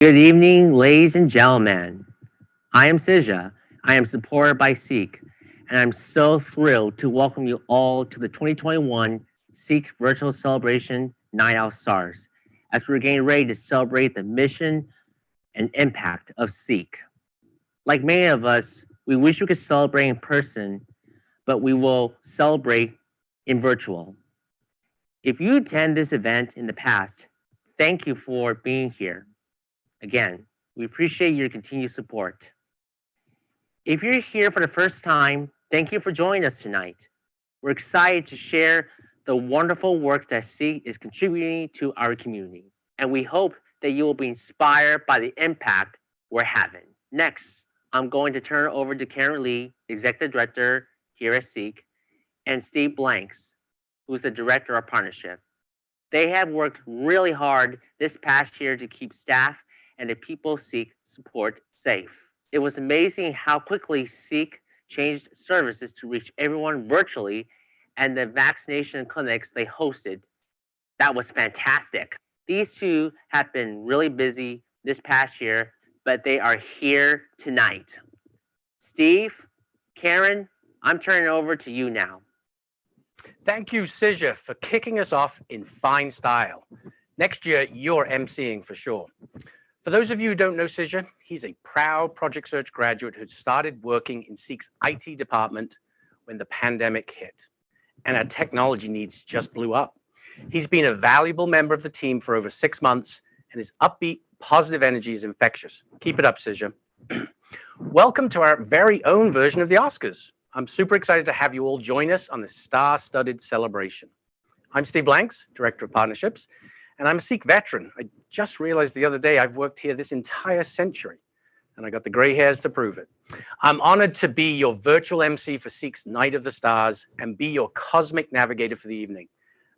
Good evening, ladies and gentlemen. I am Sija. I am supported by SEEC, and I'm so thrilled to welcome you all to the 2021 SEEC Virtual Celebration Night Out Stars, as we're getting ready to celebrate the mission and impact of SEEC. Like many of us, we wish we could celebrate in person, but we will celebrate in virtual. If you attend this event in the past, thank you for being here. Again, we appreciate your continued support. If you're here for the first time, thank you for joining us tonight. We're excited to share the wonderful work that SEEC is contributing to our community, and we hope that you will be inspired by the impact we're having. Next, I'm going to turn it over to Karen Lee, Executive Director here at SEEC, and Steve Blanks, who's the Director of Partnership. They have worked really hard this past year to keep staff and the people SEEC support safe. It was amazing how quickly SEEC changed services to reach everyone virtually, and the vaccination clinics they hosted. That was fantastic. These two have been really busy this past year, but they are here tonight. Steve, Karen, I'm turning it over to you now. Thank you, Sija, for kicking us off in fine style. Next year, you're emceeing for sure. For those of you who don't know Sija, he's a proud Project Search graduate who started working in SEEC's IT department when the pandemic hit, and our technology needs just blew up. He's been a valuable member of the team for over 6 months, and his upbeat, positive energy is infectious. Keep it up, Sija. Welcome to our very own version of the Oscars. I'm super excited to have you all join us on this star-studded celebration. I'm Steve Blanks, Director of Partnerships, and I'm a SEEC veteran. I just realized the other day I've worked here this entire century, and I got the gray hairs to prove it. I'm honored to be your virtual MC for SEEC's Night of the Stars and be your cosmic navigator for the evening.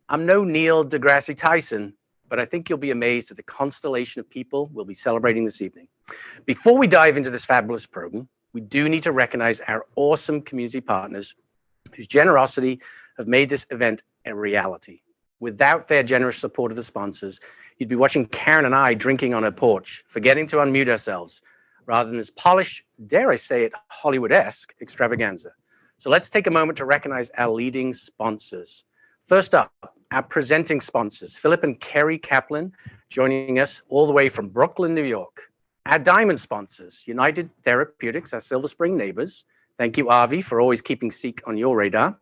I'm no Neil deGrasse Tyson, but I think you'll be amazed at the constellation of people we'll be celebrating this evening. Before we dive into this fabulous program, we do need to recognize our awesome community partners whose generosity have made this event a reality. Without their generous support of the sponsors, you'd be watching Karen and I drinking on her porch, forgetting to unmute ourselves, rather than this polished, dare I say it, Hollywood-esque extravaganza. So let's take a moment to recognize our leading sponsors. First up, our presenting sponsors, Philip and Kerry Kaplan, joining us all the way from Brooklyn, New York. Our diamond sponsors, United Therapeutics, our Silver Spring neighbors. Thank you, Avi, for always keeping SEEC on your radar.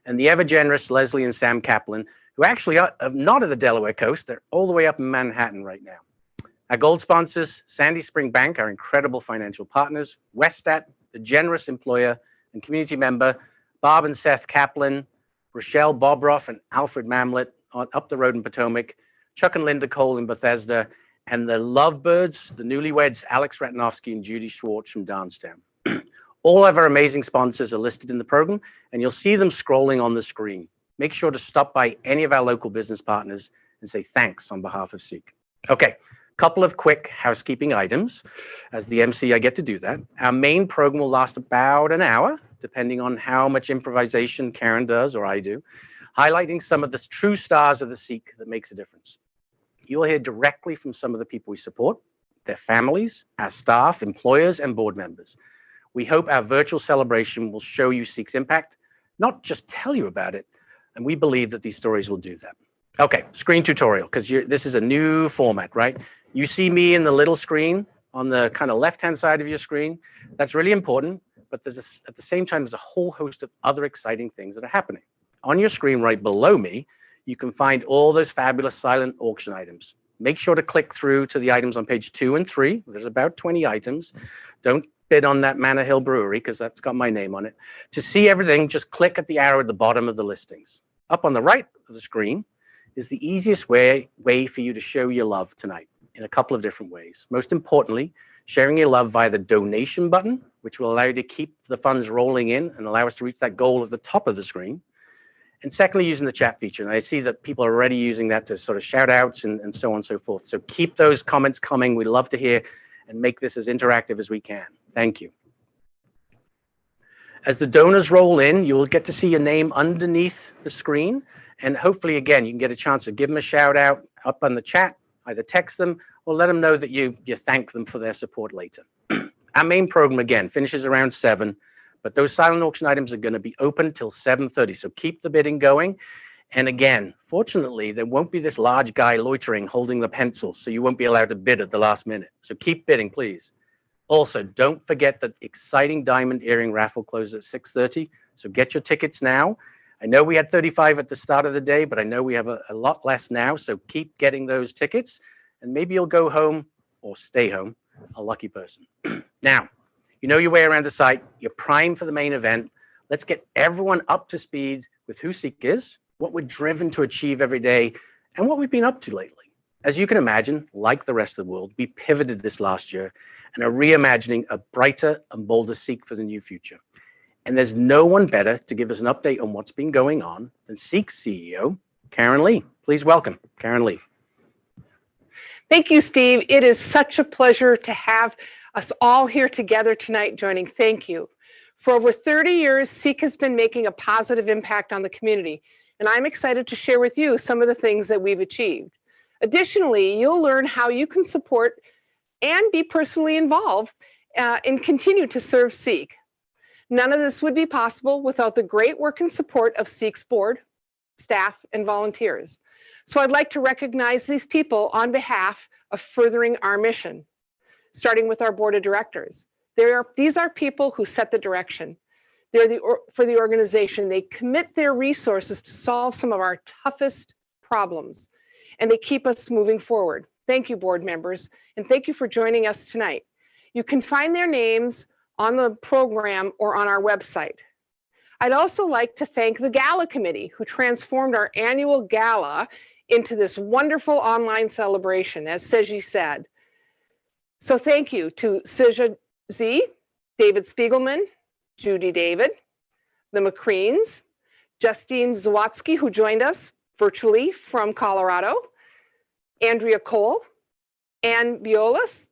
And the ever-generous Leslie and Sam Kaplan, who actually are not at the Delaware coast. They're all the way up in Manhattan right now. Our gold sponsors, Sandy Spring Bank, our incredible financial partners, Westat, the generous employer and community member, Bob and Seth Kaplan, Rochelle Bobroff and Alfred Mamlet up the road in Potomac, Chuck and Linda Cole in Bethesda, and the lovebirds, the newlyweds, Alex Ratanovsky and Judy Schwartz from Darnstown. All of our amazing sponsors are listed in the program, and you'll see them scrolling on the screen. Make sure to stop by any of our local business partners and say thanks on behalf of SEEC. Okay, couple of quick housekeeping items. As the MC, I get to do that. Our main program will last about an hour, depending on how much improvisation Karen does or I do, highlighting some of the true stars of the SEEC that makes a difference. You'll hear directly from some of the people we support, their families, our staff, employers, and board members. We hope our virtual celebration will show you SEEC's impact, not just tell you about it, and we believe that these stories will do that. Okay, screen tutorial, because this is a new format, right? You see me in the little screen on the kind of left-hand side of your screen. That's really important, but at the same time, there's a whole host of other exciting things that are happening. On your screen right below me, you can find all those fabulous silent auction items. Make sure to click through to the items on page 2 and 3. There's about 20 items. Don't bid on that Manor Hill Brewery because that's got my name on it. To see everything, just click at the arrow at the bottom of the listings. Up on the right of the screen is the easiest way for you to show your love tonight in a couple of different ways. Most importantly, sharing your love via the donation button, which will allow you to keep the funds rolling in and allow us to reach that goal at the top of the screen. And secondly, using the chat feature. And I see that people are already using that to sort of shout outs and so on and so forth. So keep those comments coming. We'd love to hear and make this as interactive as we can. Thank you. As the donors roll in, you'll get to see your name underneath the screen. And hopefully, again, you can get a chance to give them a shout out up on the chat, either text them Well, let them know that you thank them for their support later. Our main program, again, finishes around 7, but those silent auction items are going to be open till 7:30. So keep the bidding going. And again, fortunately, there won't be this large guy loitering holding the pencil, so you won't be allowed to bid at the last minute. So keep bidding, please. Also, don't forget that exciting diamond earring raffle closes at 6:30. So get your tickets now. I know we had 35 at the start of the day, but I know we have a lot less now. So keep getting those tickets, and maybe you'll go home or stay home a lucky person. Now, you know your way around the site. You're primed for the main event. Let's get everyone up to speed with who SEEC is, what we're driven to achieve every day, and what we've been up to lately. As you can imagine, like the rest of the world, we pivoted this last year and are reimagining a brighter and bolder SEEC for the new future. And there's no one better to give us an update on what's been going on than SEEC CEO, Karen Lee. Please welcome Karen Lee. Thank you, Steve. It is such a pleasure to have us all here together tonight joining. Thank you. For over 30 years, SEEC has been making a positive impact on the community, and I'm excited to share with you some of the things that we've achieved. Additionally, you'll learn how you can support and be personally involved and continue to serve SEEC. None of this would be possible without the great work and support of SEEC's board, staff, and volunteers. So I'd like to recognize these people on behalf of furthering our mission, starting with our board of directors. These are people who set the direction. For the organization. They commit their resources to solve some of our toughest problems, and they keep us moving forward. Thank you, board members, and thank you for joining us tonight. You can find their names on the program or on our website. I'd also like to thank the Gala Committee, who transformed our annual gala into this wonderful online celebration, as Seji said. So thank you to Sija Z, David Spiegelman, Judy David, the McCreans, Justine Zawatsky, who joined us virtually from Colorado, Andrea Cole, Ann Biolas,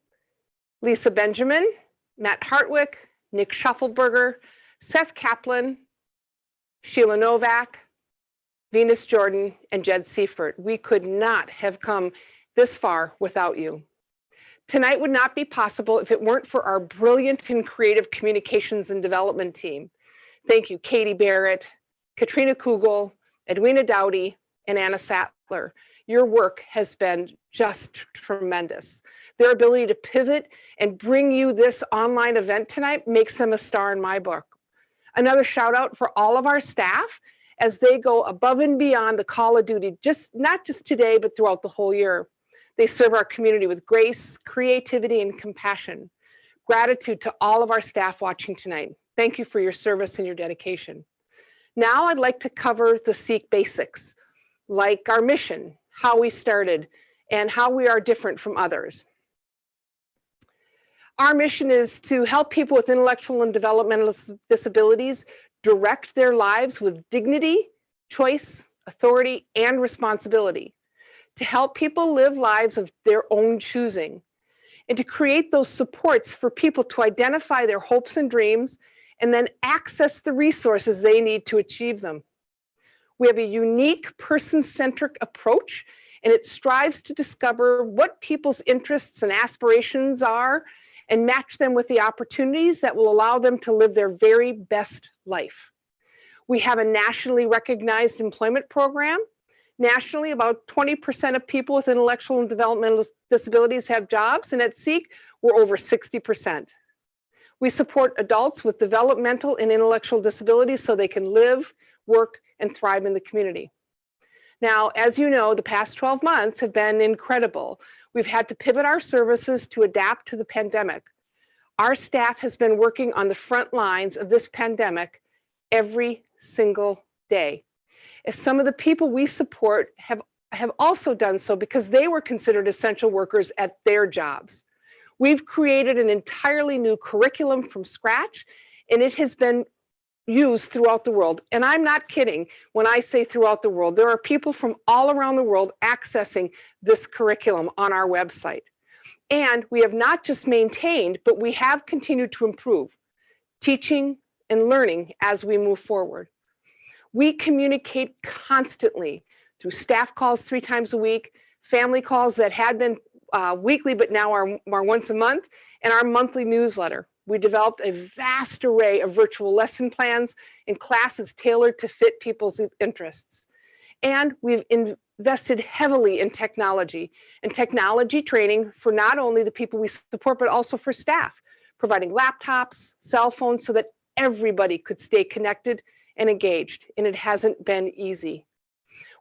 Lisa Benjamin, Matt Hartwick, Nick Shuffleberger, Seth Kaplan, Sheila Novak, Venus Jordan, and Jed Seifert. We could not have come this far without you. Tonight would not be possible if it weren't for our brilliant and creative communications and development team. Thank you, Katie Barrett, Katrina Kugel, Edwina Dowdy, and Anna Sattler. Your work has been just tremendous. Their ability to pivot and bring you this online event tonight makes them a star in my book. Another shout out for all of our staff as they go above and beyond the call of duty, not just today, but throughout the whole year. They serve our community with grace, creativity, and compassion. Gratitude to all of our staff watching tonight. Thank you for your service and your dedication. Now I'd like to cover the SEEC basics, like our mission, how we started, and how we are different from others. Our mission is to help people with intellectual and developmental disabilities direct their lives with dignity, choice, authority, and responsibility, to help people live lives of their own choosing, and to create those supports for people to identify their hopes and dreams and then access the resources they need to achieve them. We have a unique person-centric approach, and it strives to discover what people's interests and aspirations are and match them with the opportunities that will allow them to live their very best life. We have a nationally recognized employment program. Nationally, about 20% of people with intellectual and developmental disabilities have jobs, and at SEEC, we're over 60%. We support adults with developmental and intellectual disabilities so they can live, work, and thrive in the community. Now, as you know, the past 12 months have been incredible. We've had to pivot our services to adapt to the pandemic. Our staff has been working on the front lines of this pandemic every single day. As some of the people we support have also done so because they were considered essential workers at their jobs. We've created an entirely new curriculum from scratch, and it has been used throughout the world. And I'm not kidding when I say throughout the world. There are people from all around the world accessing this curriculum on our website. And we have not just maintained, but we have continued to improve, teaching and learning as we move forward. We communicate constantly through staff calls 3 times a week, family calls that had been weekly, but now our once a month, and our monthly newsletter. We developed a vast array of virtual lesson plans and classes tailored to fit people's interests. And we've invested heavily in technology and technology training for not only the people we support, but also for staff, providing laptops, cell phones so that everybody could stay connected and engaged, and it hasn't been easy.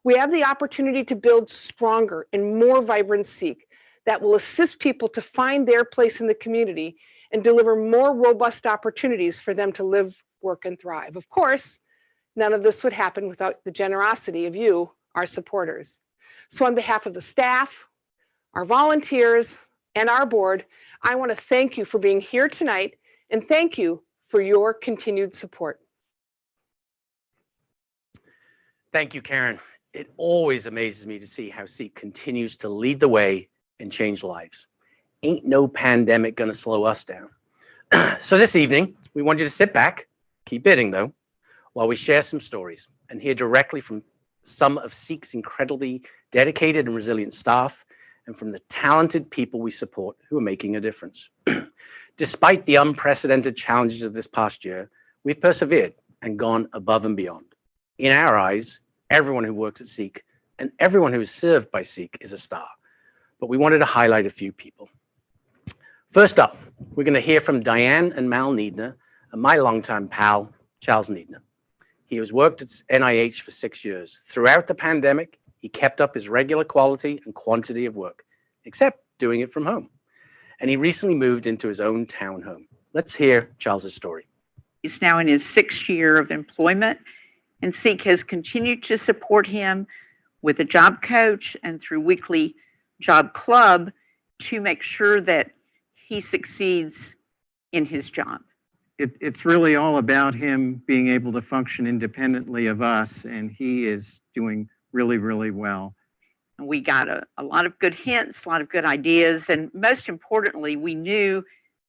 We have the opportunity to build stronger and more vibrant SEEK that will assist people to find their place in the community and deliver more robust opportunities for them to live, work, and thrive. Of course, none of this would happen without the generosity of you, our supporters. So on behalf of the staff, our volunteers, and our board, I want to thank you for being here tonight, and thank you for your continued support. Thank you, Karen. It always amazes me to see how SEEK continues to lead the way and change lives. Ain't no pandemic gonna slow us down. So this evening, we want you to sit back, keep bidding though, while we share some stories and hear directly from some of SEEK's incredibly dedicated and resilient staff and from the talented people we support who are making a difference. Despite the unprecedented challenges of this past year, we've persevered and gone above and beyond. In our eyes, everyone who works at SEEK and everyone who is served by SEEK is a star. But we wanted to highlight a few people. First up, we're going to hear from Diane and Mal Needner and my longtime pal, Charles Needner. He has worked at NIH for 6 years. Throughout the pandemic, he kept up his regular quality and quantity of work, except doing it from home. And he recently moved into his own townhome. Let's hear Charles's story. He's now in his 6th year of employment, and SEEK has continued to support him with a job coach and through weekly job club to make sure that he succeeds in his job. It's really all about him being able to function independently of us, and he is doing really, really well. And we got a lot of good hints, a lot of good ideas, and most importantly, we knew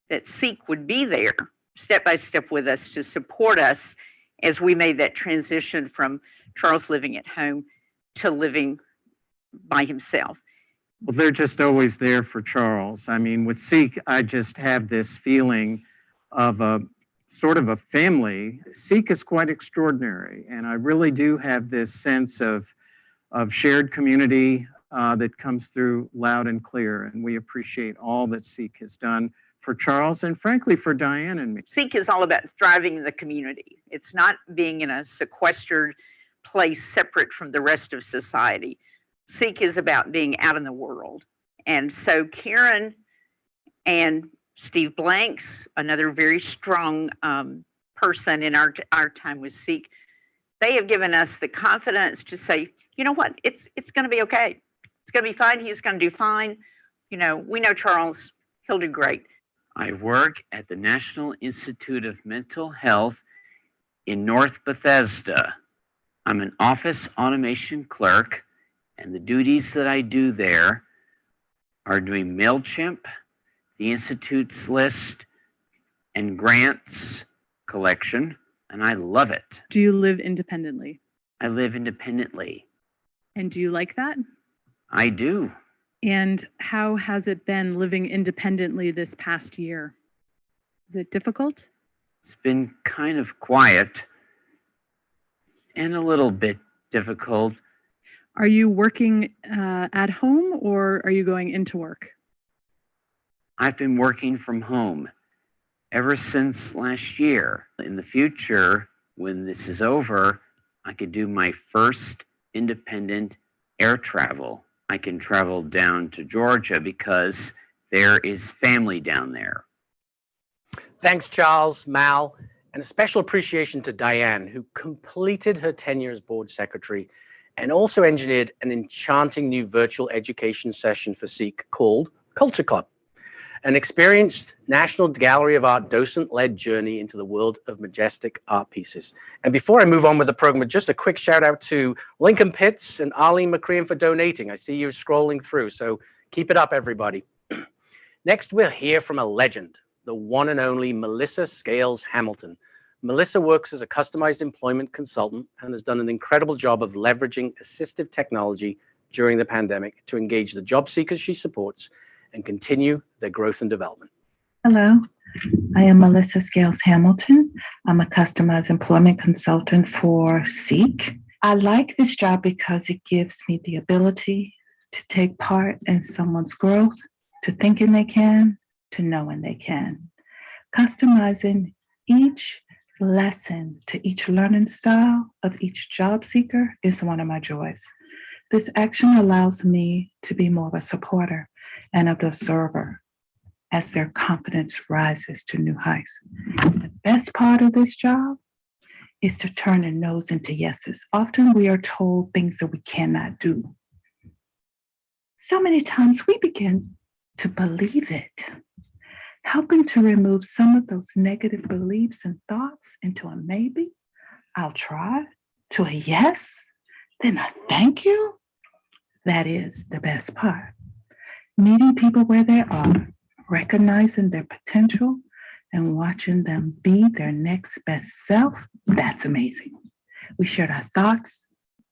that SEEK would be there step by step with us to support us as we made that transition from Charles living at home to living by himself. Well, they're just always there for Charles. I mean, with SEEK, I just have this feeling of a sort of a family. SEEK is quite extraordinary, and I really do have this sense of shared community that comes through loud and clear, and we appreciate all that SEEK has done for Charles and frankly for Diane and me. SEEK is all about thriving in the community. It's not being in a sequestered place separate from the rest of society. SEEK is about being out in the world. And so Karen and Steve Blanks, another very strong person in our time with SEEK, they have given us the confidence to say, you know what, it's going to be okay. It's going to be fine. He's going to do fine. You know, we know Charles, he'll do great. I work at the National Institute of Mental Health in North Bethesda. I'm an office automation clerk, and the duties that I do there are doing MailChimp, the Institute's list, and grants collection, and I love it. Do you live independently? I live independently. And do you like that? I do. And how has it been living independently this past year? Is it difficult? It's been kind of quiet and a little bit difficult. Are you working at home or are you going into work? I've been working from home ever since last year. In the future, when this is over, I could do my first independent air travel. I can travel down to Georgia because there is family down there. Thanks, Charles, Mal, and a special appreciation to Diane, who completed her tenure as board secretary and also engineered an enchanting new virtual education session for SEEK called Culture Club, an experienced National Gallery of Art docent-led journey into the world of majestic art pieces. And before I move on with the program, just a quick shout out to Lincoln Pitts and Arlene McCrean for donating. I see you scrolling through, so keep it up, everybody. Next, we'll hear from a legend, the one and only Melissa Scales Hamilton. Melissa works as a customized employment consultant and has done an incredible job of leveraging assistive technology during the pandemic to engage the job seekers she supports and continue their growth and development. Hello, I am Melissa Scales Hamilton. I'm a customized employment consultant for SEEC. I like this job because it gives me the ability to take part in someone's growth, to thinking they can, to knowing they can. Customizing each lesson to each learning style of each job seeker is one of my joys. This action allows me to be more of a supporter and an observer as their confidence rises to new heights. The best part of this job is to turn a no's into yeses. Often we are told things that we cannot do. So many times we begin to believe it, helping to remove some of those negative beliefs and thoughts into a maybe, I'll try, to a yes, then a thank you. That is the best part. Meeting people where they are, recognizing their potential, and watching them be their next best self, that's amazing. We shared our thoughts,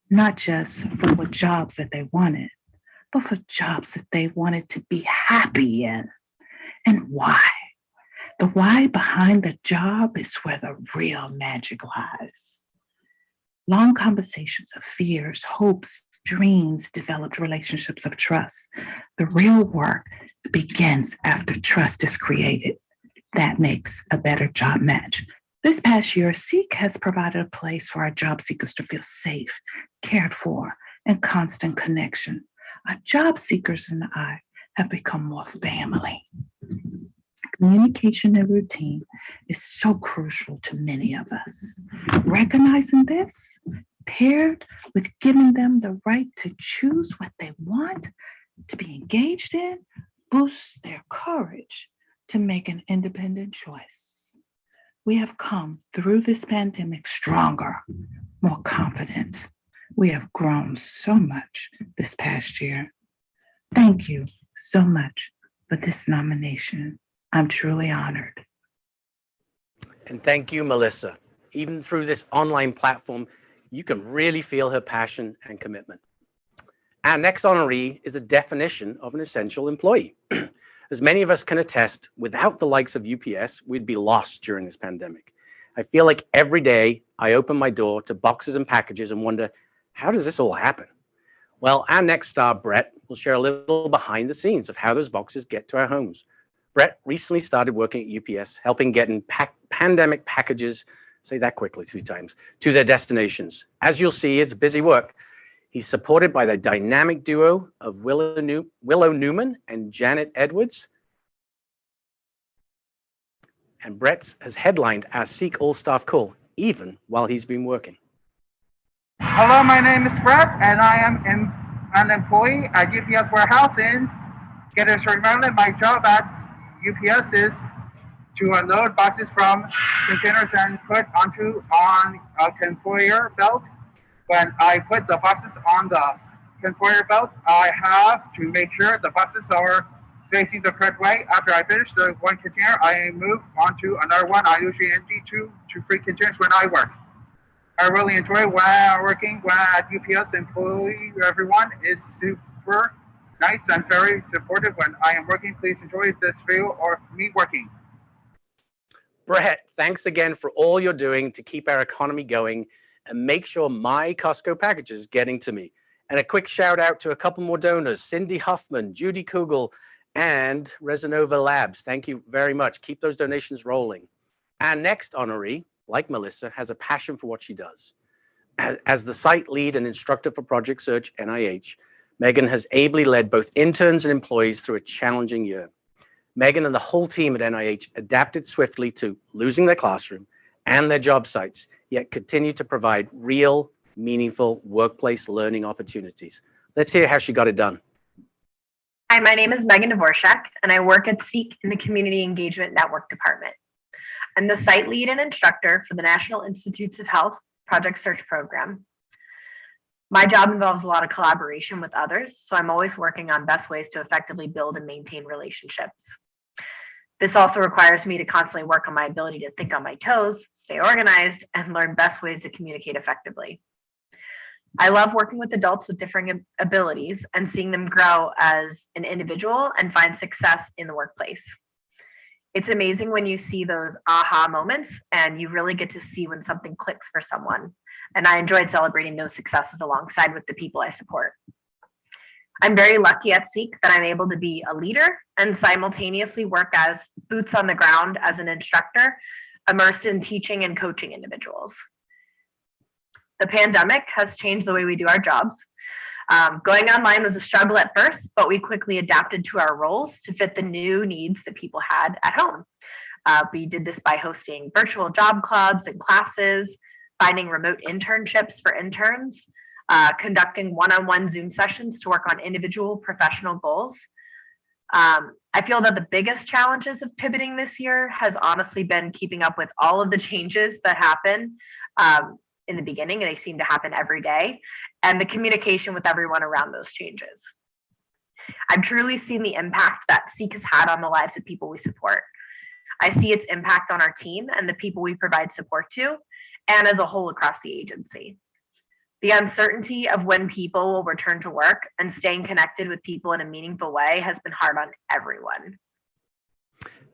not just for what jobs that they wanted, but for jobs that they wanted to be happy in. And why? The why behind the job is where the real magic lies. Long conversations of fears, hopes, dreams developed relationships of trust. The real work begins after trust is created. That makes a better job match. This past year, SEEC has provided a place for our job seekers to feel safe, cared for, and constant connection. Our job seekers and I have become more family. Communication and routine is so crucial to many of us. Recognizing this, paired with giving them the right to choose what they want to be engaged in, boosts their courage to make an independent choice. We have come through this pandemic stronger, more confident. We have grown so much this past year. Thank you so much for this nomination. I'm truly honored. And thank you, Melissa. Even through this online platform, you can really feel her passion and commitment. Our next honoree is a definition of an essential employee. As many of us can attest, without the likes of UPS, we'd be lost during this pandemic. I feel like every day I open my door to boxes and packages and wonder, how does this all happen? Well, our next star, Brett, will share a little behind the scenes of how those boxes get to our homes. Brett recently started working at UPS, helping getting pandemic packages, say that quickly 2 times, to their destinations. As you'll see, it's busy work. He's supported by the dynamic duo of Willow Newman and Janet Edwards. And Brett has headlined our SEEC All-Staff Call, even while he's been working. Hello, my name is Brett, and I am an employee at UPS Warehouse in Gettysburg, Maryland. My job at UPS is to unload boxes from containers and put on a conveyor belt. When I put the boxes on the conveyor belt, I have to make sure the boxes are facing the correct way. After I finish the one container, I move on to another one. I usually empty 2 to 3 containers when I work. I really enjoy working at UPS. Employee, everyone is super nice and very supportive when I am working. Please enjoy this video or me working. Brett, thanks again for all you're doing to keep our economy going and make sure my Costco package is getting to me. And a quick shout out to a couple more donors, Cindy Huffman, Judy Kugel, and Resonova Labs. Thank you very much. Keep those donations rolling. Our next honoree, like Melissa, has a passion for what she does. As the site lead and instructor for Project Search NIH, Megan has ably led both interns and employees through a challenging year. Megan and the whole team at NIH adapted swiftly to losing their classroom and their job sites, yet continue to provide real, meaningful workplace learning opportunities. Let's hear how she got it done. Hi, my name is Megan Dvorak, and I work at SEEC in the Community Engagement Network Department. I'm the site lead and instructor for the National Institutes of Health Project Search program. My job involves a lot of collaboration with others, so I'm always working on best ways to effectively build and maintain relationships. This also requires me to constantly work on my ability to think on my toes, stay organized, and learn best ways to communicate effectively. I love working with adults with differing abilities and seeing them grow as an individual and find success in the workplace. It's amazing when you see those aha moments and you really get to see when something clicks for someone. And I enjoyed celebrating those successes alongside with the people I support. I'm very lucky at SEEK that I'm able to be a leader and simultaneously work as boots on the ground as an instructor, immersed in teaching and coaching individuals. The pandemic has changed the way we do our jobs. Going online was a struggle at first, but we quickly adapted to our roles to fit the new needs that people had at home. We did this by hosting virtual job clubs and classes, finding remote internships for interns, conducting one-on-one Zoom sessions to work on individual professional goals. I feel that the biggest challenges of pivoting this year has honestly been keeping up with all of the changes that happen in the beginning, and they seem to happen every day, and the communication with everyone around those changes. I've truly seen the impact that SEEK has had on the lives of people we support. I see its impact on our team and the people we provide support to, and as a whole across the agency. The uncertainty of when people will return to work and staying connected with people in a meaningful way has been hard on everyone.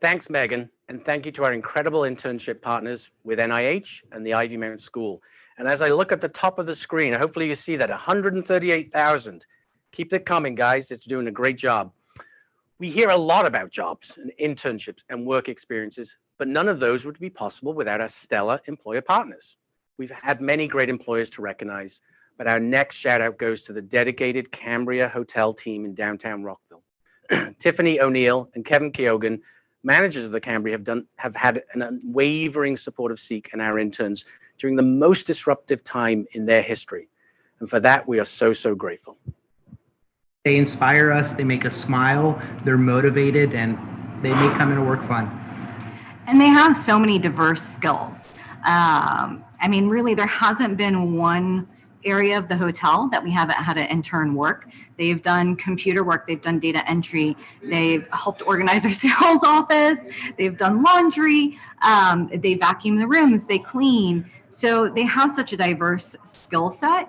Thanks, Megan, and thank you to our incredible internship partners with NIH and the Ivy Mountain School. And as I look at the top of the screen, hopefully you see that 138,000. Keep it coming, guys. It's doing a great job. We hear a lot about jobs and internships and work experiences, but none of those would be possible without our stellar employer partners. We've had many great employers to recognize, but our next shout out goes to the dedicated Cambria Hotel team in downtown Rockville. Tiffany O'Neill and Kevin Keogan, managers of the Cambria, have had an unwavering support of SEEK and our interns during the most disruptive time in their history. And for that, we are so, so grateful. They inspire us, they make us smile, they're motivated, and they make coming to work fun. And they have so many diverse skills. I mean, really, there hasn't been one area of the hotel that we haven't had an intern work. They've done computer work, they've done data entry, they've helped organize our sales office, they've done laundry, they vacuum the rooms, they clean. So they have such a diverse skill set,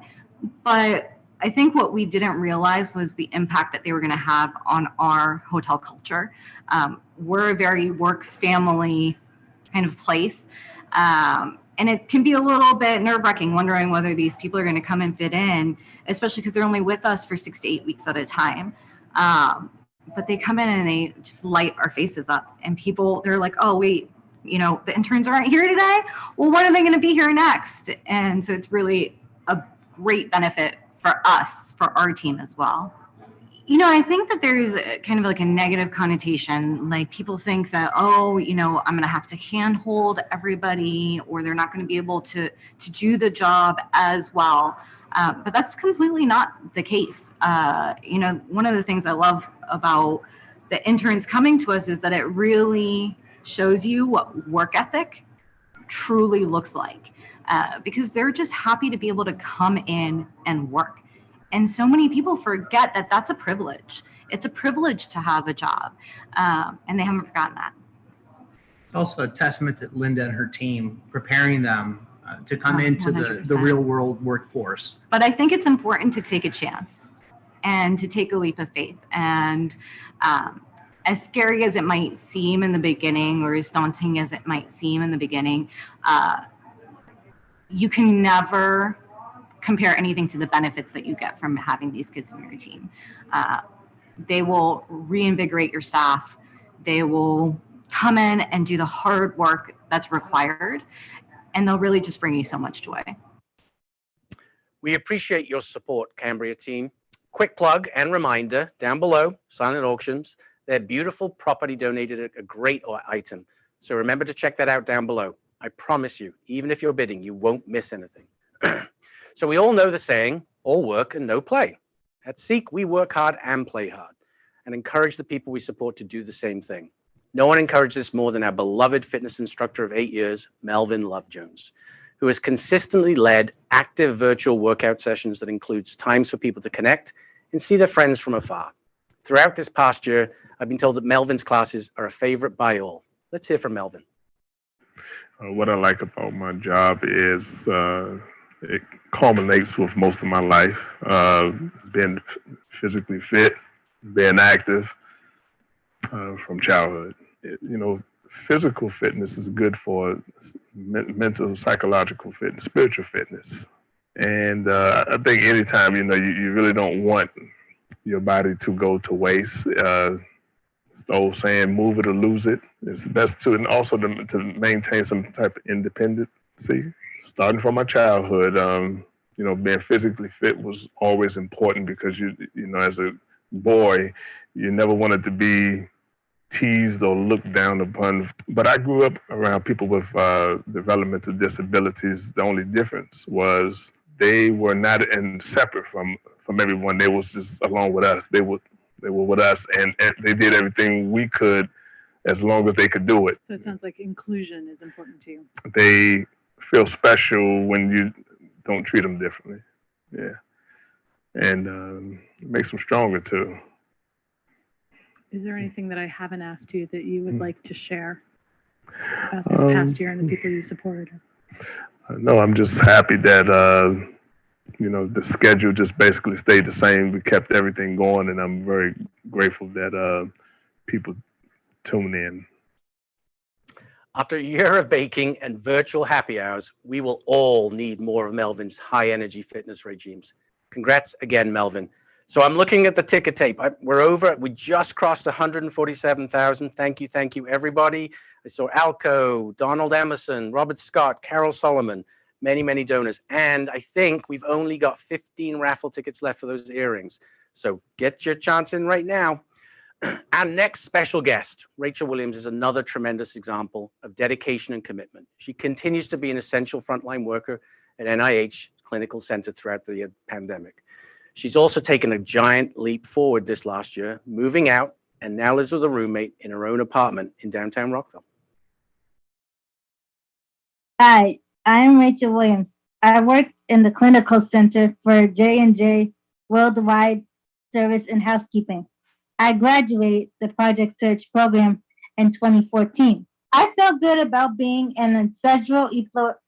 but I think what we didn't realize was the impact that they were going to have on our hotel culture. We're a very work family kind of place. And it can be a little bit nerve-wracking wondering whether these people are going to come and fit in, especially because they're only with us for 6 to 8 weeks at a time. But they come in and they just light our faces up. And people, they're like, oh, wait, you know, the interns aren't here today? Well, when are they going to be here next? And so it's really a great benefit for us, for our team as well. You know, I think that there's kind of like a negative connotation. Like people think that, oh, you know, I'm going to have to handhold everybody, or they're not going to be able to do the job as well. But that's completely not the case. You know, one of the things I love about the interns coming to us is that it really shows you what work ethic truly looks like, because they're just happy to be able to come in and work. And so many people forget that that's a privilege. It's a privilege to have a job, and they haven't forgotten that. It's also a testament to Linda and her team preparing them to come into the real world workforce. But I think it's important to take a chance and to take a leap of faith. And as scary as it might seem in the beginning, or as daunting as it might seem in the beginning, you can never compare anything to the benefits that you get from having these kids on your team. They will reinvigorate your staff. They will come in and do the hard work that's required, and they'll really just bring you so much joy. We appreciate your support, Cambria team. Quick plug and reminder, down below, silent auctions, their beautiful property donated a great item. So remember to check that out down below. I promise you, even if you're bidding, you won't miss anything. So we all know the saying, all work and no play. At SEEK, we work hard and play hard and encourage the people we support to do the same thing. No one encouraged this more than our beloved fitness instructor of 8 years, Melvin Love Jones, who has consistently led active virtual workout sessions that includes times for people to connect and see their friends from afar. Throughout this past year, I've been told that Melvin's classes are a favorite by all. Let's hear from Melvin. What I like about my job is it culminates with most of my life. Being physically fit, being active from childhood. Physical fitness is good for mental, psychological fitness, spiritual fitness. And I think anytime, you really don't want your body to go to waste. It's the old saying, move it or lose it. It's best to, and also to maintain some type of independency. Starting from my childhood, being physically fit was always important because as a boy, you never wanted to be teased or looked down upon. But I grew up around people with developmental disabilities. The only difference was they were not separate from everyone. They was just along with us. They were with us, and they did everything we could as long as they could do it. So it sounds like inclusion is important to you. They feel special when you don't treat them differently. Yeah, and it makes them stronger too. Is there anything that I haven't asked you that you would like to share about this past year and the people you supported? No, I'm just happy that the schedule just basically stayed the same. We kept everything going, and I'm very grateful that people tune in. After a year of baking and virtual happy hours, we will all need more of Melvin's high energy fitness regimes. Congrats again, Melvin. So I'm looking at the ticker tape. We just crossed 147,000. Thank you, everybody. I saw Alco, Donald Emerson, Robert Scott, Carol Solomon, many donors. And I think we've only got 15 raffle tickets left for those earrings. So get your chance in right now. Our next special guest, Rachel Williams, is another tremendous example of dedication and commitment. She continues to be an essential frontline worker at NIH Clinical Center throughout the pandemic. She's also taken a giant leap forward this last year, moving out, and now lives with a roommate in her own apartment in downtown Rockville. Hi, I'm Rachel Williams. I work in the Clinical Center for J&J Worldwide Service in Housekeeping. I graduated the Project Search program in 2014. I felt good about being an essential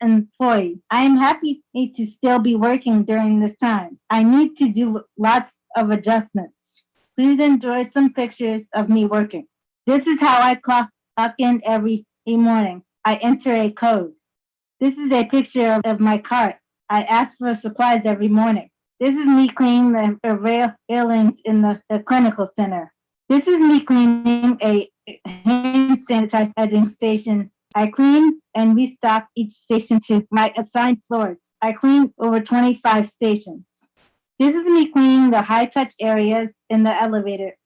employee. I am happy to still be working during this time. I need to do lots of adjustments. Please enjoy some pictures of me working. This is how I clock in every morning. I enter a code. This is a picture of my cart. I ask for supplies every morning. This is me cleaning the railings in the clinical center. This is me cleaning a hand sanitizing station. I clean and restock each station to my assigned floors. I clean over 25 stations. This is me cleaning the high-touch areas in the elevator.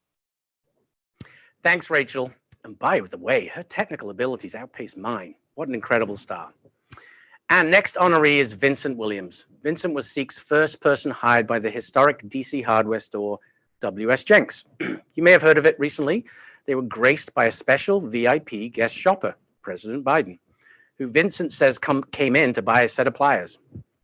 Thanks, Rachel. And by the way, her technical abilities outpace mine. What an incredible star. And next honoree is Vincent Williams. Vincent was SEEC's first person hired by the historic DC hardware store, W.S. Jenks. You may have heard of it recently. They were graced by a special VIP guest shopper, President Biden, who Vincent says came in to buy a set of pliers.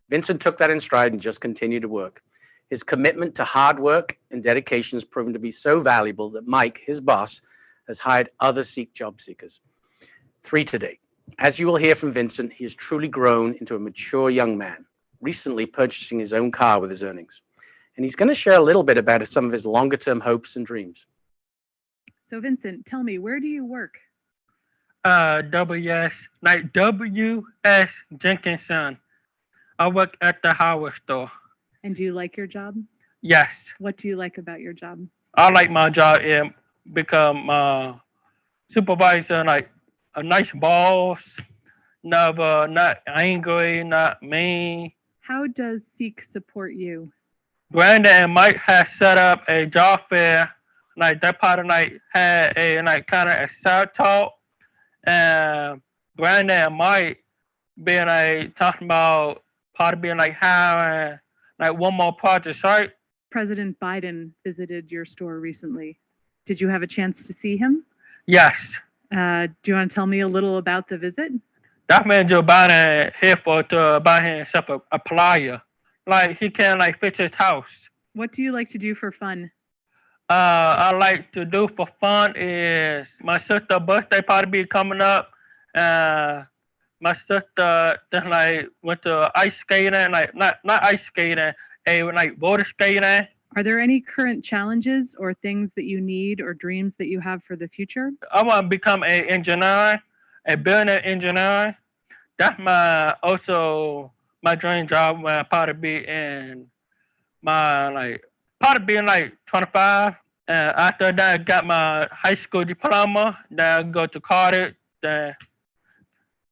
Vincent took that in stride and just continued to work. His commitment to hard work and dedication has proven to be so valuable that Mike, his boss, has hired other SEEC job seekers. 3 to date. As you will hear from Vincent, he has truly grown into a mature young man, recently purchasing his own car with his earnings. And he's going to share a little bit about some of his longer-term hopes and dreams. So Vincent, tell me, where do you work? W.S. Jenkinson. I work at the hardware store. And do you like your job? Yes. What do you like about your job? I like my job and become supervisor, like a nice boss, never not angry, not mean. How does SEEC support you? Brandon and Mike have set up a job fair, like that part of night had a kind of a side talk, and Brandon and Mike being talking about probably being hiring one more project, right? President Biden visited your store recently. Did you have a chance to see him? Yes. Do you want to tell me a little about the visit? That man Joe Biden here to buy himself a plier. Like he can fix his house. What do you like to do for fun? I like to do for fun is my sister's birthday probably be coming up. my sister just like went to ice skating, like not ice skating, like roller skating. Are there any current challenges or things that you need or dreams that you have for the future? I want to become a engineer, a building engineer. That's my dream job when I probably be in my probably being like 25. And after that, I got my high school diploma. Then I go to college. Then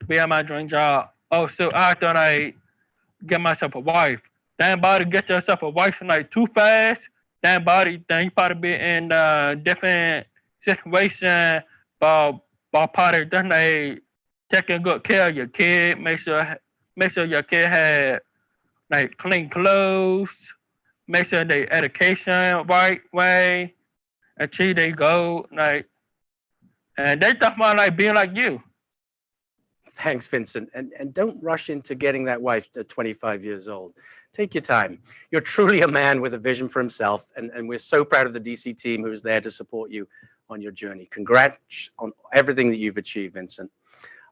be at my dream job. Also, after I get myself a wife. Then body get yourself a wife like too fast. Then you probably be in a different situation. But probably just like taking good care of your kid. Make sure your kid had like clean clothes. Make sure they education right way. Achieve their goal. And they just want like being like you. Thanks, Vincent. And don't rush into getting that wife at 25 years old. Take your time. You're truly a man with a vision for himself, and we're so proud of the DC team who's there to support you on your journey. Congrats on everything that you've achieved, Vincent.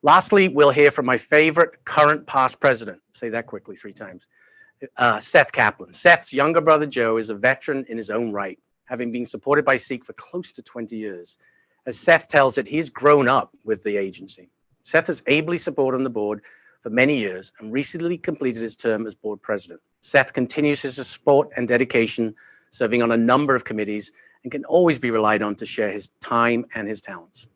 Lastly, we'll hear from my favorite current past president. Say that quickly 3 times. Seth Kaplan. Seth's younger brother, Joe, is a veteran in his own right, having been supported by SEEK for close to 20 years. As Seth tells it, he's grown up with the agency. Seth has ably supported on the board for many years and recently completed his term as board president. Seth continues his support and dedication, serving on a number of committees, and can always be relied on to share his time and his talents.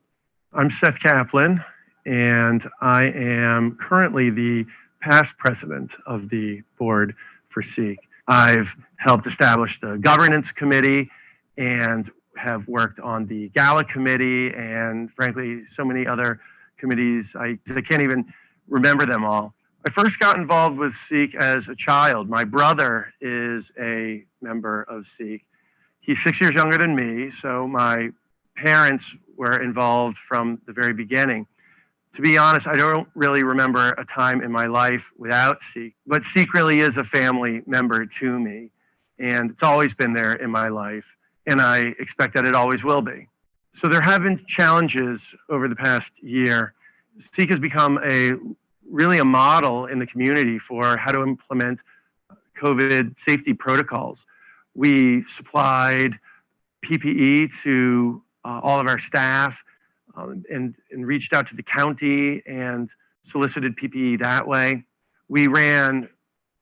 I'm Seth Kaplan, and I am currently the past president of the board for SEEK. I've helped establish the governance committee and have worked on the gala committee and, frankly, so many other committees. I can't even remember them all. I first got involved with SEEK as a child. My brother is a member of SEEK. He's 6 years younger than me, so my parents were involved from the very beginning. To be honest, I don't really remember a time in my life without SEEK, but SEEK really is a family member to me, and it's always been there in my life, and I expect that it always will be. So there have been challenges over the past year. SEEK has become really a model in the community for how to implement COVID safety protocols. We supplied PPE to all of our staff and reached out to the county and solicited PPE that way. We ran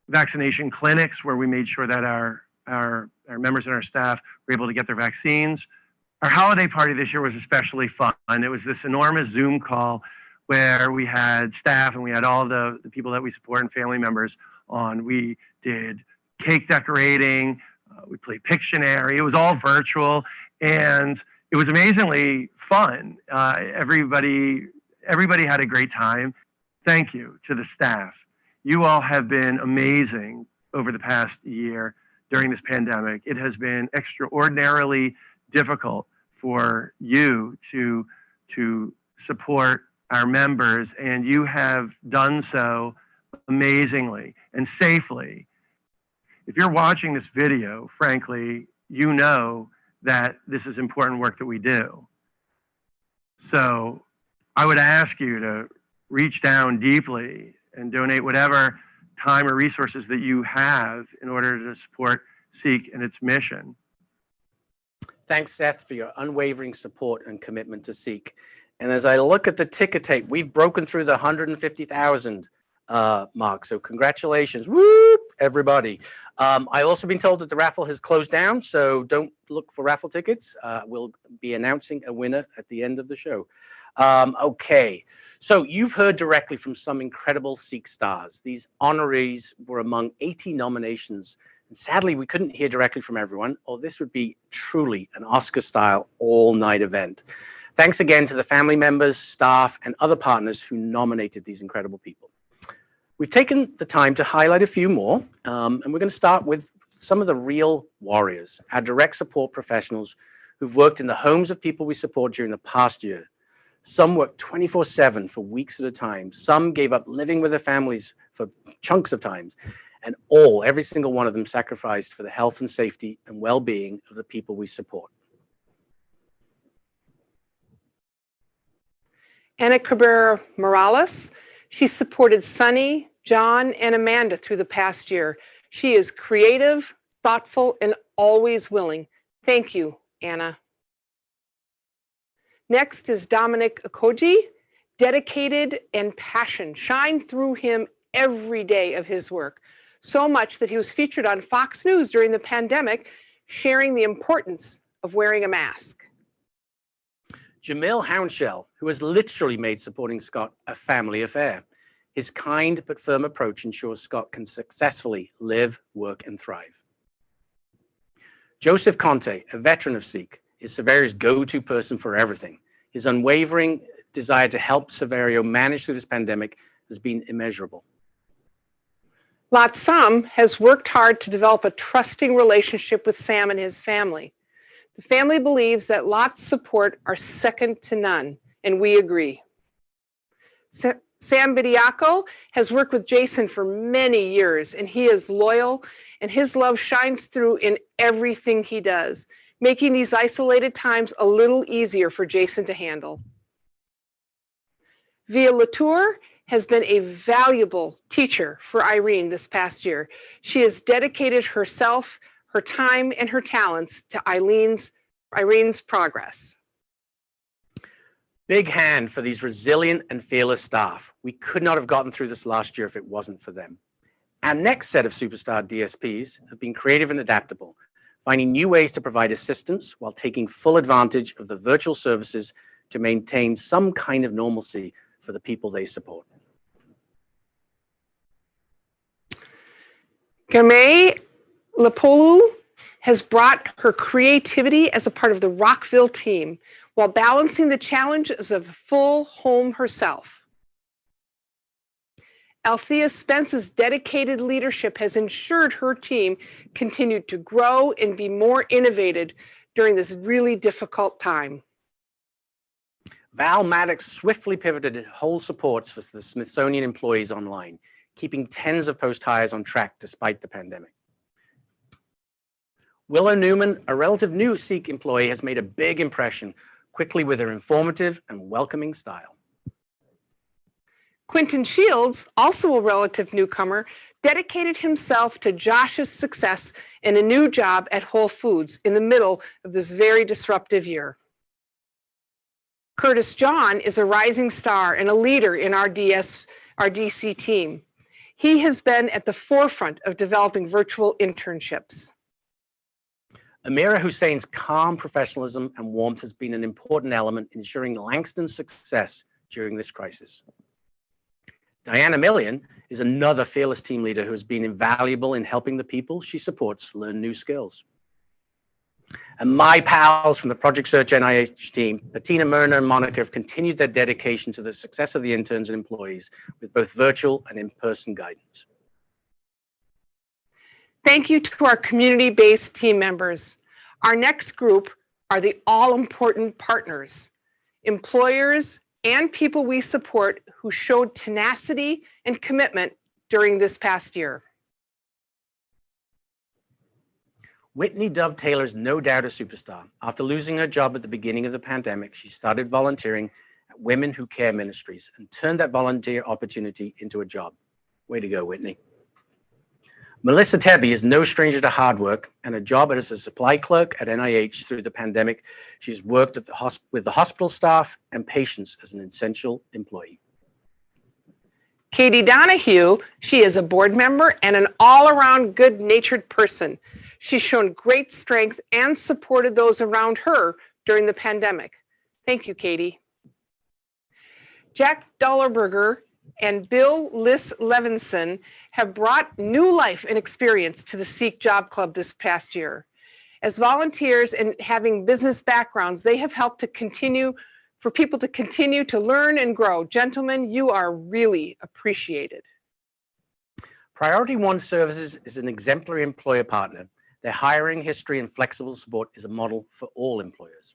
vaccination clinics where we made sure that our members and our staff were able to get their vaccines. Our holiday party this year was especially fun. It was this enormous Zoom call where we had staff and we had all the people that we support and family members on. We did cake decorating, we played Pictionary. It was all virtual, and it was amazingly fun. Everybody had a great time. Thank you to the staff. You all have been amazing over the past year during this pandemic. It has been extraordinarily difficult for you to support our members, and you have done so amazingly and safely. If you're watching this video, frankly, you know that this is important work that we do. So I would ask you to reach down deeply and donate whatever time or resources that you have in order to support SEEK and its mission. Thanks, Seth, for your unwavering support and commitment to SEEK. And as I look at the ticker tape, we've broken through the 150,000 mark. So congratulations, whoop, everybody. I've also been told that the raffle has closed down, so don't look for raffle tickets. We'll be announcing a winner at the end of the show. Okay, so you've heard directly from some incredible SEEK stars. These honorees were among 80 nominations. And sadly, we couldn't hear directly from everyone, or this would be truly an Oscar-style all-night event. Thanks again to the family members, staff, and other partners who nominated these incredible people. We've taken the time to highlight a few more, and we're going to start with some of the real warriors, our direct support professionals who've worked in the homes of people we support during the past year. Some worked 24/7 for weeks at a time. Some gave up living with their families for chunks of times, and every single one of them sacrificed for the health and safety and well-being of the people we support. Ana Cabrera Morales. She supported Sunny, John, and Amanda through the past year. She is creative, thoughtful, and always willing. Thank you, Anna. Next is Dominic Okoji. Dedicated and passion shine through him every day of his work, so much that he was featured on Fox News during the pandemic, sharing the importance of wearing a mask. Jamil Hounshell, who has literally made supporting Scott a family affair. His kind but firm approach ensures Scott can successfully live, work, and thrive. Joseph Conte, a veteran of SEEK, is Severia's go-to person for everything. His unwavering desire to help Severio manage through this pandemic has been immeasurable. Lot Sam has worked hard to develop a trusting relationship with Sam and his family. The family believes that Lot's support are second to none, and we agree. Sam Bidiaco has worked with Jason for many years, and he is loyal, and his love shines through in everything he does, making these isolated times a little easier for Jason to handle. Via Latour has been a valuable teacher for Irene this past year. She has dedicated herself, her time, and her talents to Irene's progress. Big hand for these resilient and fearless staff. We could not have gotten through this last year if it wasn't for them. Our next set of superstar DSPs have been creative and adaptable, finding new ways to provide assistance while taking full advantage of the virtual services to maintain some kind of normalcy for the people they support. Gamay Lapolu has brought her creativity as a part of the Rockville team while balancing the challenges of a full home herself. Althea Spence's dedicated leadership has ensured her team continued to grow and be more innovative during this really difficult time. Val Maddox swiftly pivoted whole supports for the Smithsonian employees online, keeping tens of post hires on track despite the pandemic. Willow Newman, a relative new SEEK employee, has made a big impression quickly with her informative and welcoming style. Quentin Shields, also a relative newcomer, dedicated himself to Josh's success in a new job at Whole Foods in the middle of this very disruptive year. Curtis John is a rising star and a leader in our DC team. He has been at the forefront of developing virtual internships. Amira Hussein's calm professionalism and warmth has been an important element in ensuring Langston's success during this crisis. Diana Millian is another fearless team leader who has been invaluable in helping the people she supports learn new skills. And my pals from the Project Search NIH team, Bettina, Myrna, and Monica, have continued their dedication to the success of the interns and employees with both virtual and in-person guidance. Thank you to our community-based team members. Our next group are the all-important partners, employers, and people we support who showed tenacity and commitment during this past year. Whitney Dove Taylor is no doubt a superstar. After losing her job at the beginning of the pandemic, she started volunteering at Women Who Care Ministries and turned that volunteer opportunity into a job. Way to go, Whitney. Melissa Tebby is no stranger to hard work, and a job as a supply clerk at NIH through the pandemic. She's worked at with the hospital staff and patients as an essential employee. Katie Donahue, she is a board member and an all-around good-natured person. She's shown great strength and supported those around her during the pandemic. Thank you, Katie. Jack Dollerberger and Bill Liss Levinson have brought new life and experience to the SEEK Job Club this past year. As volunteers and having business backgrounds, they have helped to continue for people to continue to learn and grow. Gentlemen, you are really appreciated. Priority One Services is an exemplary employer partner. Their hiring history and flexible support is a model for all employers.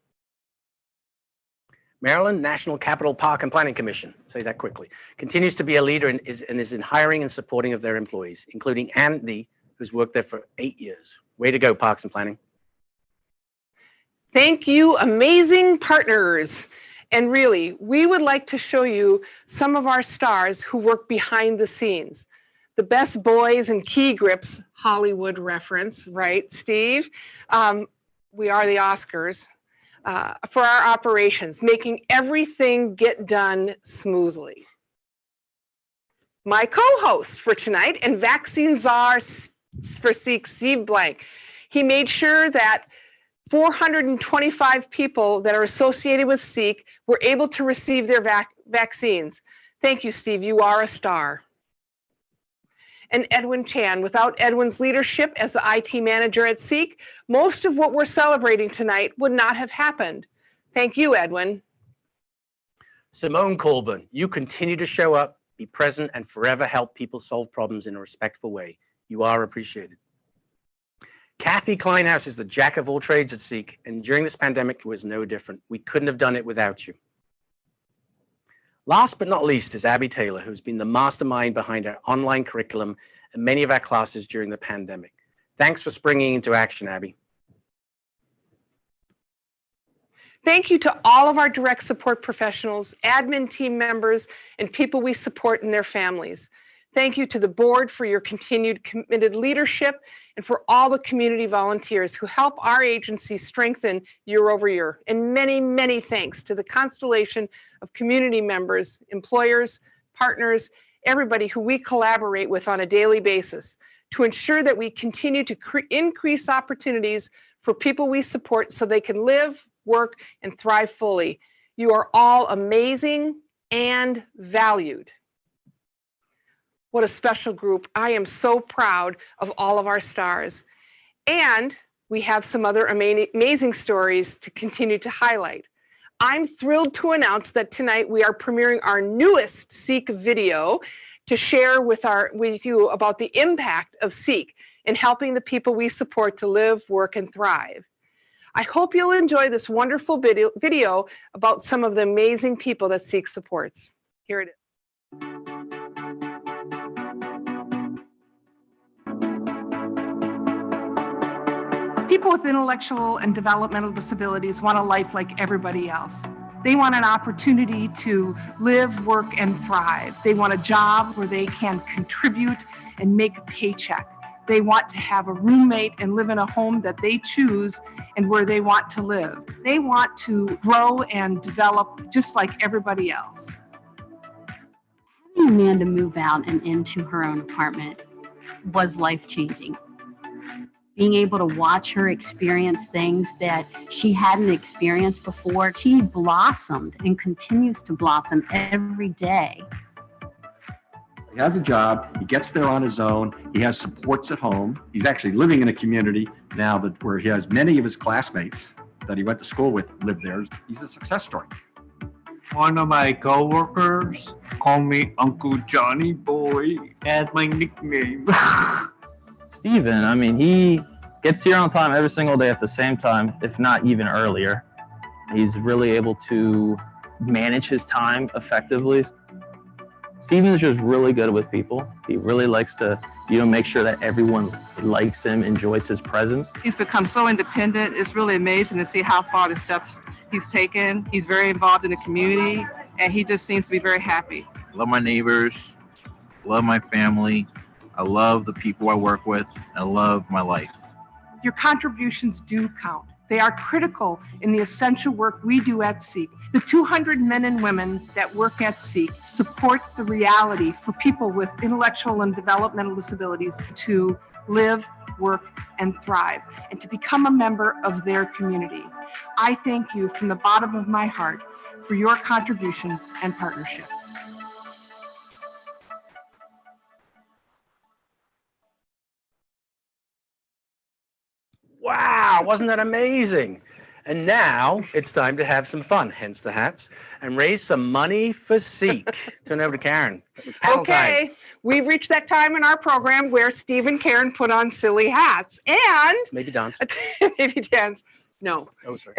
Maryland National Capital Park and Planning Commission, say that quickly, continues to be a leader and is in hiring and supporting of their employees, including Andy, who's worked there for 8 years. Way to go, Parks and Planning. Thank you, amazing partners. And really, we would like to show you some of our stars who work behind the scenes. The best boys and key grips, Hollywood reference, right, Steve? We are the Oscars for our operations, making everything get done smoothly. My co-host for tonight and vaccine czar for SEEK, Steve Blank. He made sure that 425 people that are associated with SEEK were able to receive their vaccines. Thank you, Steve. You are a star. And Edwin Chan. Without Edwin's leadership as the IT manager at SEEK, most of what we're celebrating tonight would not have happened. Thank you, Edwin. Simone Colburn, you continue to show up, be present, and forever help people solve problems in a respectful way. You are appreciated. Kathy Kleinhaus is the jack of all trades at SEEK, and during this pandemic, it was no different. We couldn't have done it without you. Last but not least is Abby Taylor, who's been the mastermind behind our online curriculum and many of our classes during the pandemic. Thanks for springing into action, Abby. Thank you to all of our direct support professionals, admin team members, and people we support and their families. Thank you to the board for your continued committed leadership and for all the community volunteers who help our agency strengthen year over year. And many, many thanks to the constellation of community members, employers, partners, everybody who we collaborate with on a daily basis to ensure that we continue to increase opportunities for people we support so they can live, work, and thrive fully. You are all amazing and valued. What a special group. I am so proud of all of our stars. And we have some other amazing stories to continue to highlight. I'm thrilled to announce that tonight we are premiering our newest SEEK video to share with you about the impact of SEEK in helping the people we support to live, work, and thrive. I hope you'll enjoy this wonderful video about some of the amazing people that SEEK supports. Here it is. People with intellectual and developmental disabilities want a life like everybody else. They want an opportunity to live, work, and thrive. They want a job where they can contribute and make a paycheck. They want to have a roommate and live in a home that they choose and where they want to live. They want to grow and develop just like everybody else. Having Amanda move out and into her own apartment was life-changing. Being able to watch her experience things that she hadn't experienced before, she blossomed and continues to blossom every day. He has a job, he gets there on his own, he has supports at home. He's actually living in a community now where he has many of his classmates that he went to school with live there. He's a success story. One of my coworkers called me Uncle Johnny Boy as my nickname. Steven, I mean, he gets here on time every single day at the same time, if not even earlier. He's really able to manage his time effectively. Steven is just really good with people. He really likes to, make sure that everyone likes him, enjoys his presence. He's become so independent. It's really amazing to see how far the steps he's taken. He's very involved in the community, and he just seems to be very happy. Love my neighbors, love my family. I love the people I work with. I love my life. Your contributions do count. They are critical in the essential work we do at SEEK. The 200 men and women that work at SEEK support the reality for people with intellectual and developmental disabilities to live, work, and thrive, and to become a member of their community. I thank you from the bottom of my heart for your contributions and partnerships. Wow, wasn't that amazing? And now it's time to have some fun, hence the hats, and raise some money for SEEK. Turn over to Karen. Okay, we've reached that time in our program where Steve and Karen put on silly hats and maybe dance. Maybe dance. No. Oh, sorry.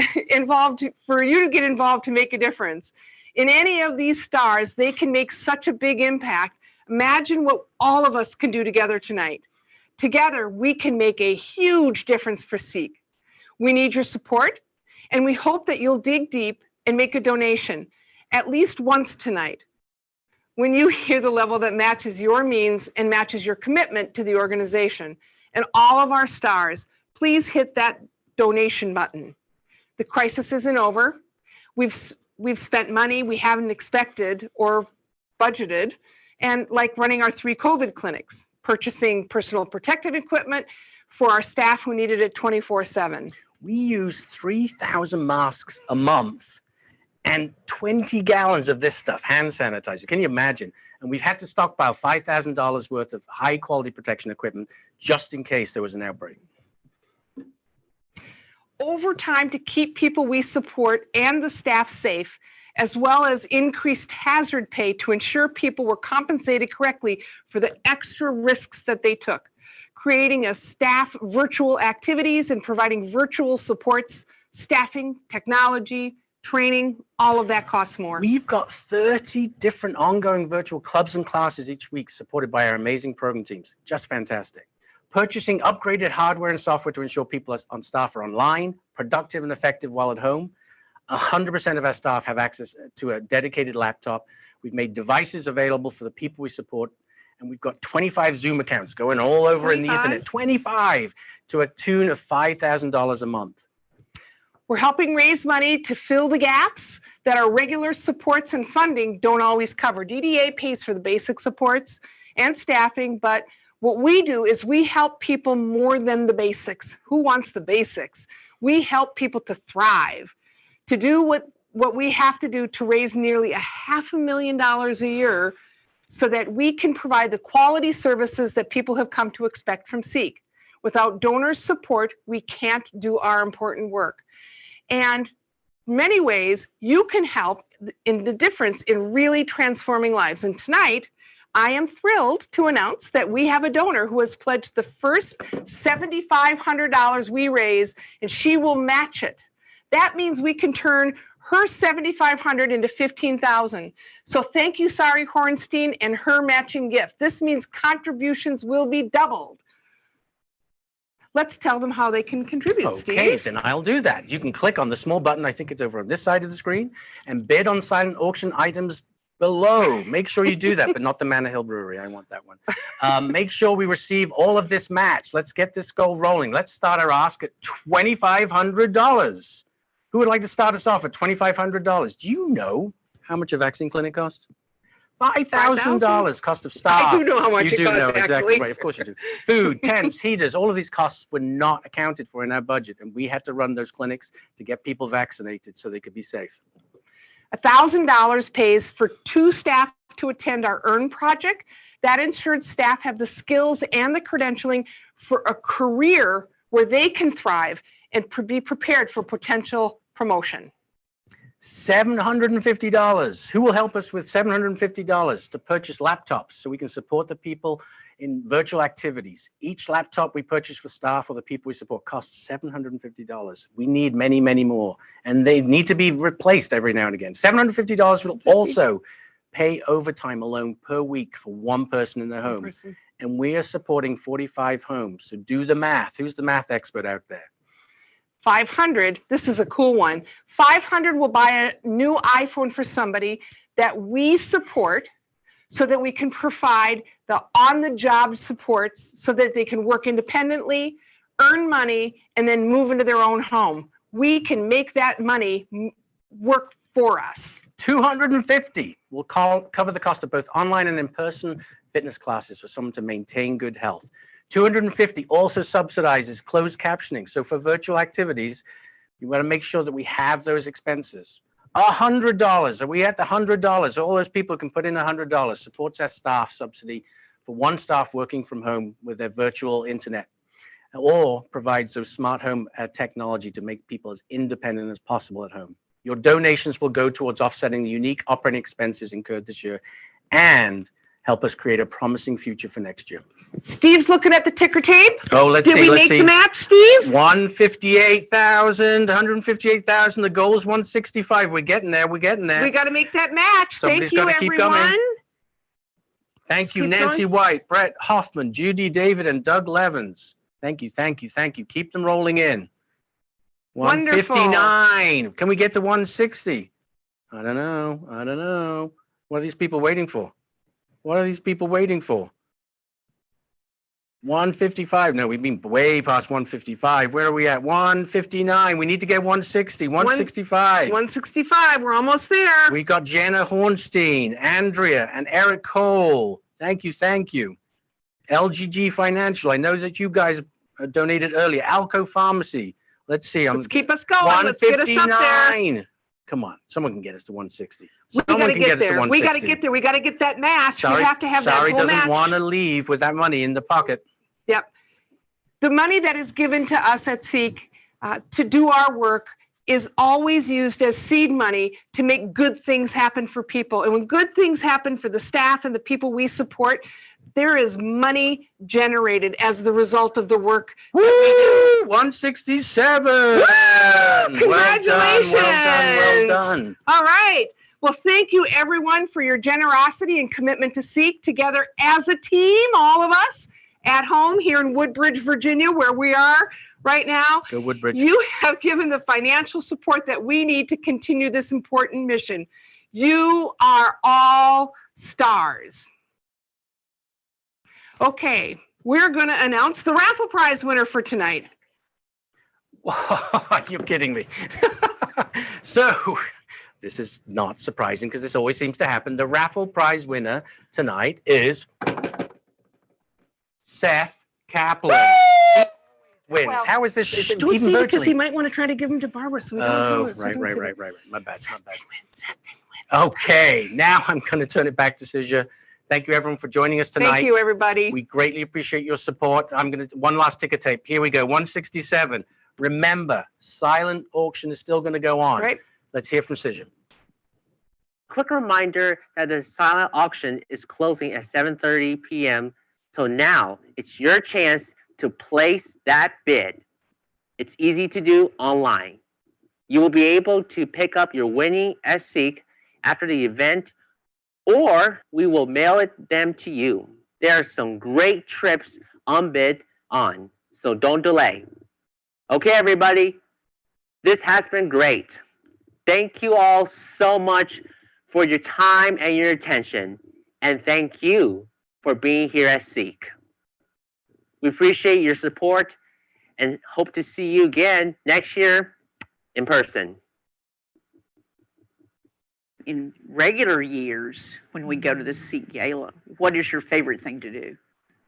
For you to get involved to make a difference. In any of these stars, they can make such a big impact. Imagine what all of us can do together tonight. Together, we can make a huge difference for SEEK. We need your support, and we hope that you'll dig deep and make a donation at least once tonight. When you hear the level that matches your means and matches your commitment to the organization and all of our stars, please hit that donation button. The crisis isn't over. We've spent money we haven't expected or budgeted, and like running our 3 COVID clinics, purchasing personal protective equipment for our staff who needed it 24/7. We use 3,000 masks a month and 20 gallons of this stuff, hand sanitizer. Can you imagine? And we've had to stockpile $5,000 worth of high quality protection equipment just in case there was an outbreak. Over time, to keep people we support and the staff safe, as well as increased hazard pay to ensure people were compensated correctly for the extra risks that they took. Creating a staff virtual activities and providing virtual supports, staffing, technology, training, all of that costs more. We've got 30 different ongoing virtual clubs and classes each week supported by our amazing program teams. Just fantastic. Purchasing upgraded hardware and software to ensure people on staff are online, productive and effective while at home. 100% of our staff have access to a dedicated laptop. We've made devices available for the people we support, and we've got 25 Zoom accounts going all over in the internet. 25 to a tune of $5,000 a month. We're helping raise money to fill the gaps that our regular supports and funding don't always cover. DDA pays for the basic supports and staffing, but what we do is we help people more than the basics. Who wants the basics? We help people to thrive, to do what we have to do to raise nearly $500,000 a year so that we can provide the quality services that people have come to expect from SEEK. Without donors' support, we can't do our important work. And in many ways, you can help in the difference in really transforming lives. And tonight, I am thrilled to announce that we have a donor who has pledged the first $7,500 we raise, and she will match it. That means we can turn her $7,500 into $15,000. So thank you, Sari Hornstein, and her matching gift. This means contributions will be doubled. Let's tell them how they can contribute, Steve. Okay, then I'll do that. You can click on the small button, I think it's over on this side of the screen, and bid on silent auction items below. Make sure you do that, but not the Manor Hill Brewery. I want that one. Make sure we receive all of this match. Let's get this goal rolling. Let's start our ask at $2,500. Who would like to start us off at $2,500? Do you know how much a vaccine clinic costs? $5,000 cost of staff. I do know how much you it do costs, know actually. exactly right. Of course you do. Food, tents, heaters, all of these costs were not accounted for in our budget, and we had to run those clinics to get people vaccinated so they could be safe. $1,000 pays for 2 staff to attend our EARN project. That ensures staff have the skills and the credentialing for a career where they can thrive and be prepared for potential promotion. $750. Who will help us with $750 to purchase laptops so we can support the people in virtual activities? Each laptop we purchase for staff or the people we support costs $750. We need many, many more, and they need to be replaced every now and again. $750 will also pay overtime alone per week for one person in their home. And we are supporting 45 homes. So do the math. Who's the math expert out there? 500, this is a cool one. 500 will buy a new iPhone for somebody that we support so that we can provide the on-the-job supports so that they can work independently, earn money, and then move into their own home. We can make that money work for us. $250 will cover the cost of both online and in-person fitness classes for someone to maintain good health. $250 also subsidizes closed captioning. So for virtual activities, you want to make sure that we have those expenses. $100. Are we at the $100? All those people can put in $100. Supports our staff subsidy for one staff working from home with their virtual internet, or provides those smart home technology to make people as independent as possible at home. Your donations will go towards offsetting the unique operating expenses incurred this year and help us create a promising future for next year. Steve's looking at the ticker tape. Oh, let's see. Did we make the match, Steve? 158,000, 158,000. The goal is 165. We're getting there. We're getting there. We got to make that match. Somebody's Thank you, gotta keep everyone. coming. Thank you, Keep Nancy going. White, Brett Hoffman, Judy David, and Doug Levins. Thank you, thank you, thank you. Keep them rolling in. Wonderful. 159. Can we get to 160? I don't know. I don't know. What are these people waiting for? What are these people waiting for? 155. No, we've been way past 155. Where are we at? 159. We need to get 160. 165. 165. We're almost there. We got Jana Hornstein, Andrea, and Eric Cole. Thank you. Thank you. LGG Financial. I know that you guys donated earlier. Alco Pharmacy. Let's see. Let's keep us going. Let's get us up there. 159. Come on. Someone can get us to 160. We got to get there. We got to get there. We got to get that match. We have to have that whole match. Sorry doesn't want to leave with that money in the pocket. Yep. The money that is given to us at SEEK to do our work is always used as seed money to make good things happen for people. And when good things happen for the staff and the people we support, there is money generated as the result of the work that we do. 167. Woo! Congratulations. Well done. All right. Well, thank you, everyone, for your generosity and commitment to SEEK together as a team, all of us at home here in Woodbridge, Virginia, where we are right now. Go Woodbridge. You have given the financial support that we need to continue this important mission. You are all stars. Okay, we're going to announce the raffle prize winner for tonight. You're kidding me. So, this is not surprising because this always seems to happen. The raffle prize winner tonight is Seth Kaplan. Wins. Well, how is this? Don't even say it because virtually? he might want to try to give them to Barbara. So we don't Oh, do it. So right. don't say that. My bad. Okay, now I'm going to turn it back to Sisha. Thank you, everyone, for joining us tonight. Thank you, everybody. We greatly appreciate your support. I'm going to one last ticker tape. Here we go. 167. Remember, silent auction is still going to go on. Right. Let's hear from Sisha. Quick reminder that the silent auction is closing at 7:30 p.m. So now it's your chance to place that bid. It's easy to do online. You will be able to pick up your winning at SEEK after the event, or we will mail them to you. There are some great trips on bid on, so don't delay. Okay, everybody, this has been great. Thank you all so much for your time and your attention, and thank you for being here at SEEK. We appreciate your support and hope to see you again next year in person. In regular years, when we go to the SEEK Gala, what is your favorite thing to do?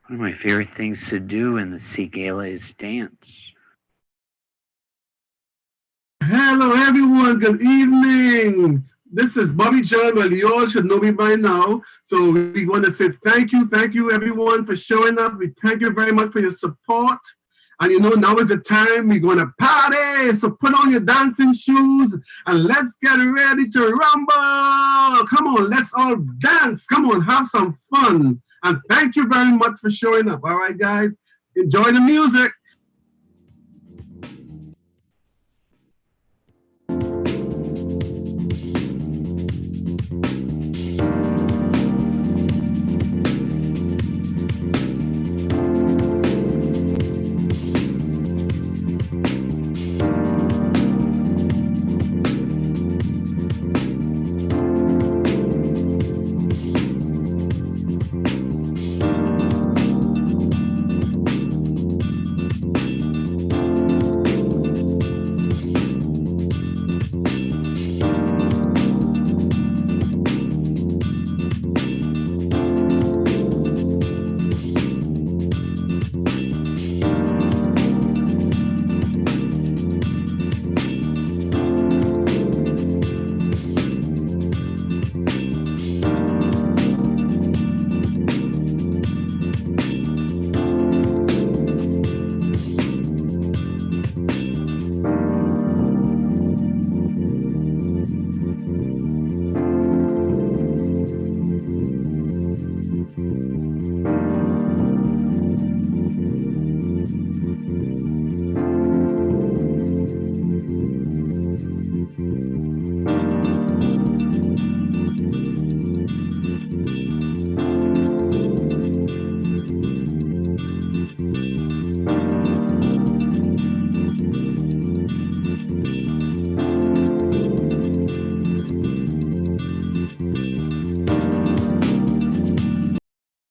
One of my favorite things to do in the SEEK Gala is dance. Hello, everyone. Good evening. This is Bobby John, but you all should know me by now. So we want to say thank you, everyone, for showing up. We thank you very much for your support. And now is the time we're going to party. So put on your dancing shoes and let's get ready to rumble. Come on, let's all dance. Come on, have some fun. And thank you very much for showing up. All right, guys, enjoy the music.